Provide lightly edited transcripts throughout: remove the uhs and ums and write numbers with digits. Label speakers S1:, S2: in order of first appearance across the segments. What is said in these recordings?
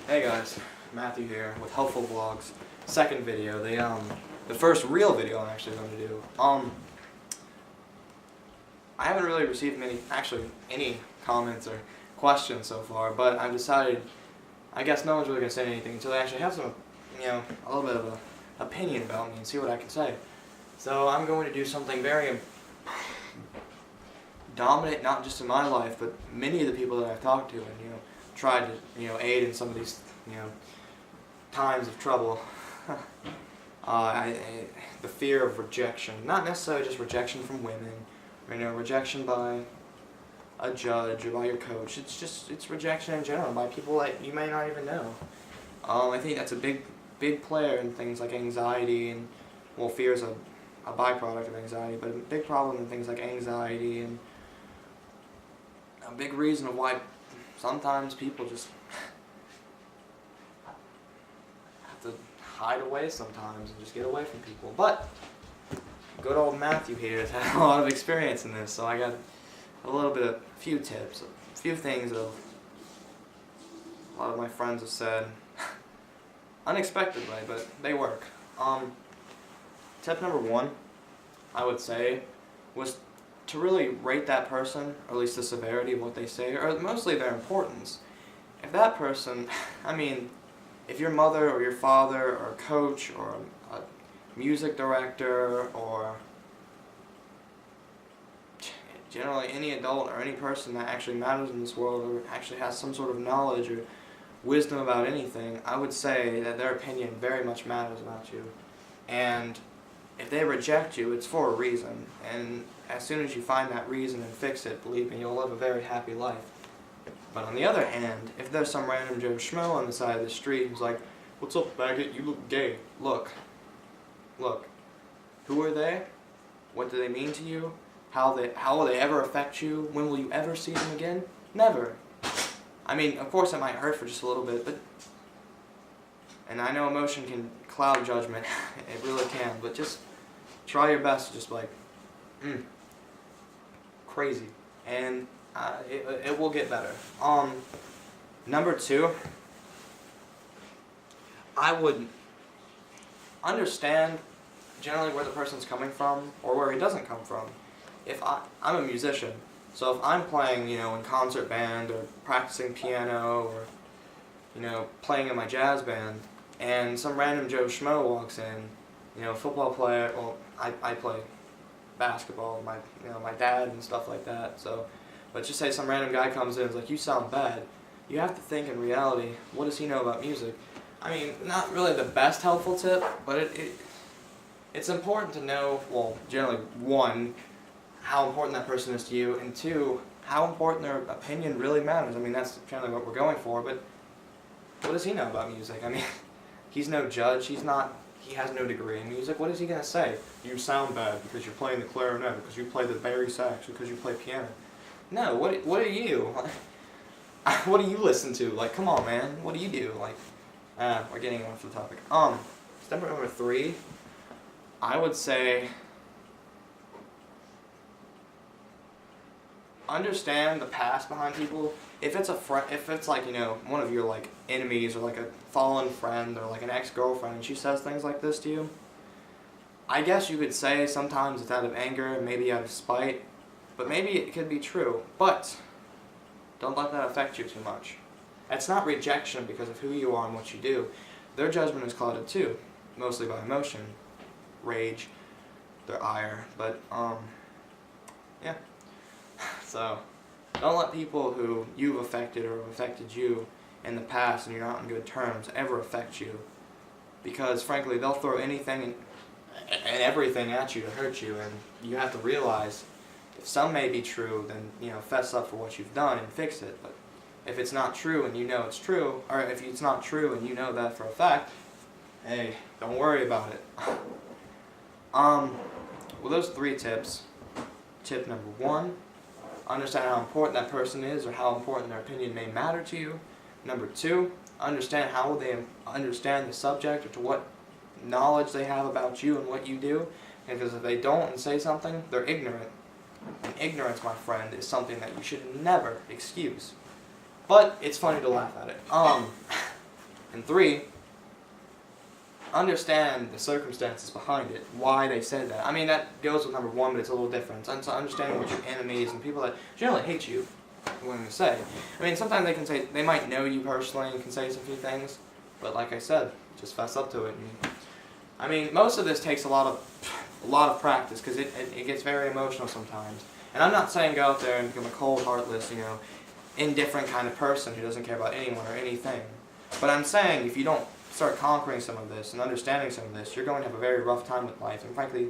S1: Hey guys, Matthew here with Helpful Vlogs. Second video, the first real video I'm actually going to do. I haven't really received any comments or questions so far, but I've decided, I guess no one's really going to say anything until they actually have some, a little bit of an opinion about me and see what I can say. So I'm going to do something very dominant, not just in my life, but many of the people that I've talked to and, tried to, aid in some of these, times of trouble. The fear of rejection, not necessarily just rejection from women, or, rejection by a judge or by your coach. It's rejection in general by people that you may not even know. I think that's a big player in things like anxiety and, well, fear is a byproduct of anxiety, but a big problem in things like anxiety and a big reason of why sometimes people just have to hide away sometimes and just get away from people. But good old Matthew here has had a lot of experience in this, so I got a few tips, a few things that a lot of my friends have said unexpectedly, but they work. Tip number one, I would say, was to really rate that person, or at least the severity of what they say, or mostly their importance. If that person, if your mother or your father or a coach or a music director or generally any adult or any person that actually matters in this world or actually has some sort of knowledge or wisdom about anything, I would say that their opinion very much matters about you. And if they reject you, it's for a reason. And as soon as you find that reason and fix it, believe me, you'll live a very happy life. But on the other hand, if there's some random Joe Schmo on the side of the street who's like, "What's up, faggot? You look gay." Look. Who are they? What do they mean to you? How will they ever affect you? When will you ever see them again? Never. Of course it might hurt for just a little bit, and I know emotion can cloud judgment. It really can, but just try your best to just be like, crazy. And it will get better. Number two, I would understand generally where the person's coming from or where he doesn't come from. If I'm a musician, so if I'm playing, in concert band or practicing piano or, playing in my jazz band, and some random Joe Schmo walks in, football player, well, I play basketball with my dad and stuff like that, so, but just say some random guy comes in and is like, "You sound bad," you have to think in reality, what does he know about music? Not really the best helpful tip, but it's important to know, well, generally, one, how important that person is to you, and two, how important their opinion really matters. That's generally what we're going for, but what does he know about music? He's no judge, he has no degree in music. What is he going to say? "You sound bad because you're playing the clarinet, because you play the bari sax, because you play piano." No, what are you? What do you listen to? Come on, man, what do you do? We're getting off the topic. Step number three, I would say, understand the past behind people. If it's one of your enemies or a fallen friend or an ex-girlfriend and she says things like this to you, I guess you could say sometimes it's out of anger, maybe out of spite, but maybe it could be true. But don't let that affect you too much. It's not rejection because of who you are and what you do. Their judgment is clouded too, mostly by emotion, rage, their ire, but yeah. So, don't let people who you've affected or have affected you in the past and you're not on good terms ever affect you. Because, frankly, they'll throw anything and everything at you to hurt you, and you have to realize if some may be true, then, fess up for what you've done and fix it. But if it's not true and you know it's true, or if it's not true and you know that for a fact, hey, don't worry about it. Well, those three tips. Tip number one, understand how important that person is or how important their opinion may matter to you. Number two, understand how they understand the subject or to what knowledge they have about you and what you do. Because if they don't and say something, they're ignorant. And ignorance, my friend, is something that you should never excuse. But it's funny to laugh at it. And 3, understand the circumstances behind it, why they said that. I mean, that goes with number 1, but it's a little different. So understanding what your enemies and people that generally hate you are going to say. I mean, sometimes they can say, they might know you personally and can say some few things, but like I said, just fess up to it. And, I mean, most of this takes a lot of practice, because it gets very emotional sometimes. And I'm not saying go out there and become a cold, heartless, indifferent kind of person who doesn't care about anyone or anything. But I'm saying if you don't start conquering some of this and understanding some of this, you're going to have a very rough time with life. And frankly,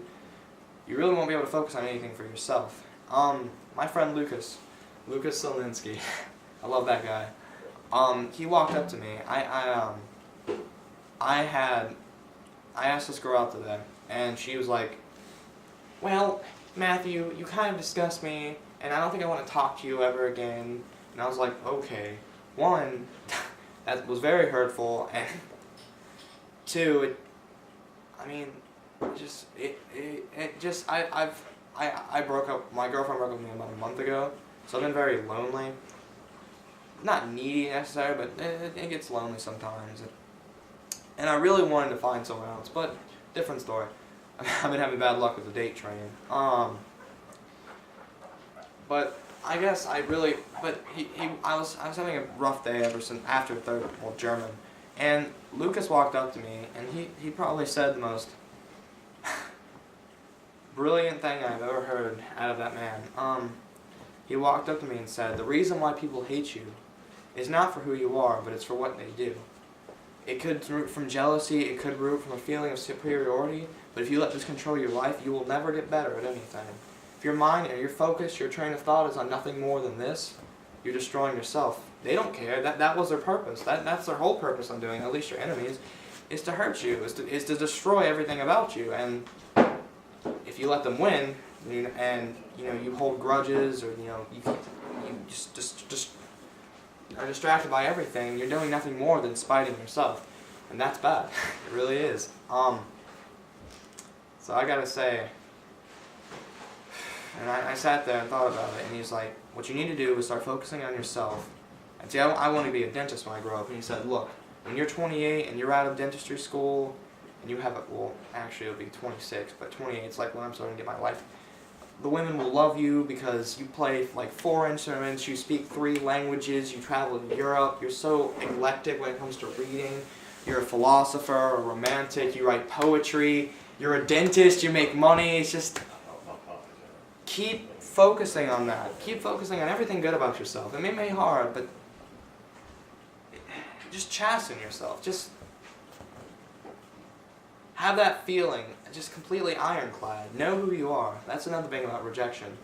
S1: you really won't be able to focus on anything for yourself. My friend Lucas Solinsky, I love that guy. He walked up to me. I asked this girl out today, and she was like, "Well, Matthew, you kind of disgust me, and I don't think I want to talk to you ever again." And I was like, okay. 1, that was very hurtful, and 2, I broke up, my girlfriend broke up with me about a month ago, so I've been very lonely. Not needy necessarily, but it gets lonely sometimes. And I really wanted to find someone else, but different story. I've been having bad luck with the date train. But I guess I was having a rough day ever since after German, and Lucas walked up to me, and he probably said the most brilliant thing I've ever heard out of that man. He walked up to me and said, "The reason why people hate you is not for who you are, but it's for what they do. It could root from jealousy, it could root from a feeling of superiority, but if you let this control your life, you will never get better at anything. If your mind and your focus, your train of thought is on nothing more than this, you're destroying yourself. They don't care. That was their purpose. That's their whole purpose on doing it, at least your enemies, is to hurt you, is to destroy everything about you. And if you let them win, and you hold grudges, or you just are distracted by everything, you're doing nothing more than spiting yourself, and that's bad. It really is. So I gotta say, and I sat there and thought about it, and he's like, what you need to do is start focusing on yourself. And see, I want to be a dentist when I grow up. And he said, look, when you're 28 and you're out of dentistry school, and you have actually it'll be 26, but 28 is like when I'm starting to get my life. The women will love you because you play like 4 instruments, you speak 3 languages, you travel to Europe, you're so eclectic when it comes to reading, you're a philosopher, a romantic, you write poetry, you're a dentist, you make money. It's just, keep focusing on that. Keep focusing on everything good about yourself. It may be hard, but just chasten yourself. Just have that feeling, just completely ironclad. Know who you are. That's another thing about rejection.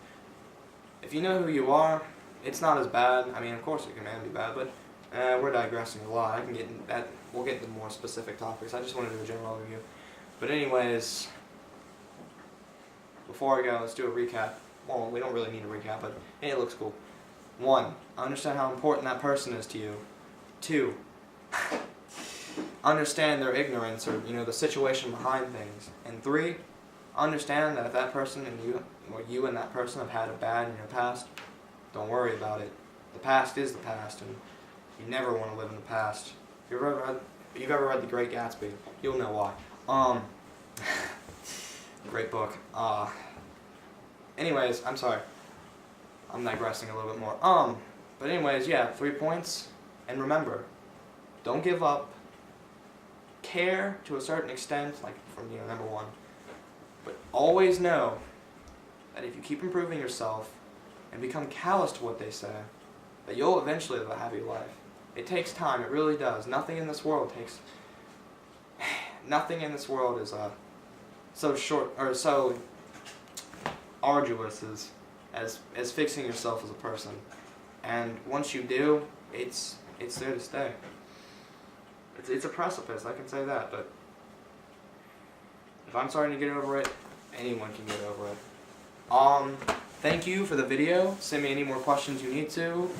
S1: If you know who you are, it's not as bad. I mean, of course it can be bad, but we're digressing a lot. I can get into that. We'll get into more specific topics. I just want to do a general overview. But anyways, before I go, let's do a recap. Well, we don't really need a recap, but hey, it looks cool. 1, understand how important that person is to you. 2, understand their ignorance, or the situation behind things. And 3, understand that if that person and you, or you and that person have had it bad in your past, don't worry about it. The past is the past, and you never want to live in the past. If you've ever read The Great Gatsby, you'll know why. Great book. Anyways, I'm sorry. I'm digressing a little bit more. But anyways, yeah, 3 points. And remember, don't give up. Care to a certain extent, like from number 1. But always know that if you keep improving yourself and become callous to what they say, that you'll eventually live a happy life. It takes time. It really does. Nothing in this world is so short or so arduous as fixing yourself as a person. And once you do, it's there to stay. It's a precipice, I can say that, but if I'm starting to get over it, anyone can get over it. Thank you for the video. Send me any more questions you need to.